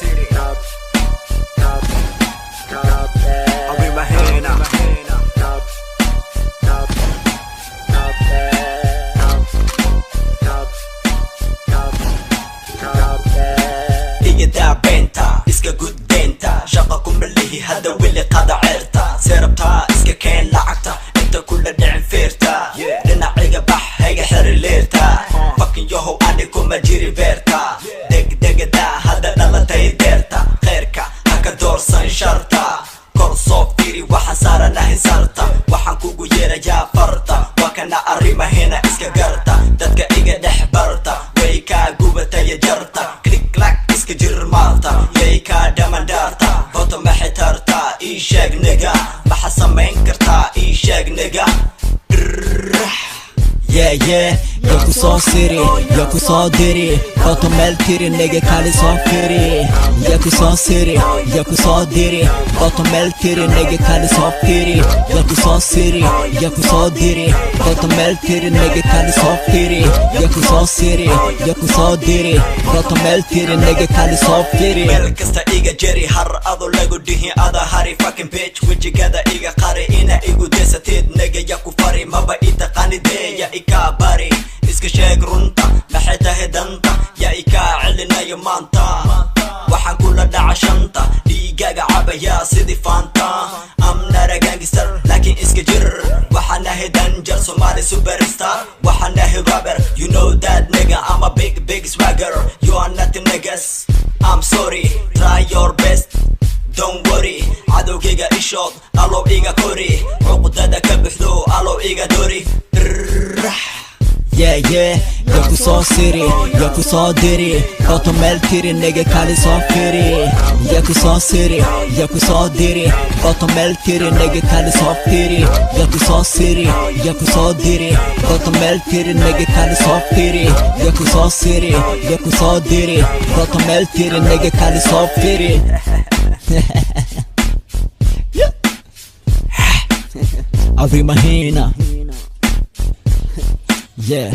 City. Arriba Hena. iyadaa beenta iska gudbeenta shaqa kumalihi hadda weli qada ceerta seerabtaa iska keen lacagta inta kula dhicin feerta dhinaciga bax hayga xeri leerta fakin yahow ani kuma jiri beerta degdegada hadda dhalatay deerta kheyrka haka doorsan sharta kor soo firi waxaan saaranahay sarta waxaan kugu yeerayaa farta waa kana arrima hena iska garta dadka iga dhex barta way kaa gubataya jarta click-clack iska jir maalta yay kaa dhamandaarta hoto maxay tartaa ii sheeg niga maxa samayn kartaa ii sheeg niga yaku soo siri yaku soo diri hoto meel tiri nigga kali soo firi yaku soo siri yaku soo diri hoto meel tiri nigga kali soo firi yaku soo siri yaku soo diri hoto meel tiri nigga kali soo firi yaku soo siri yaku soo diri hoto meel tiri nigga kali soo firi meel kasta iga jeri har ado lagu dhihi ada hari fucking bitch wejigada iga qari ina igu desateed nigga yaku fari maba itaqaanideeya ikaa bari iska sheeg runta maxay tahay danta yaa ikaa celinayo maanta waxaan kula dhaca shanta dhiigaaga cabayaa sidii faanta amnara gangster laakiin iska jir waxaan ahay danger Somali superstar waxaan ahay rapper you know that nigga I'm a big swagger you are nothing niggas I'm sorry try your best don't worry cadowgayga ishood alow iga kori cuqdada ka bixdo alow iga dori yaku soo siri yaku soo diri hoto meel tiri nigga kali soo firi yaku soo siri yaku soo diri hoto meel tiri nigga kali soo firi yaku soo siri yaku soo diri hoto meel tiri nigga kali soo firi yaku soo siri yaku soo diri hoto meel tiri nigga kali soo firi Arriba Hena. Yeah.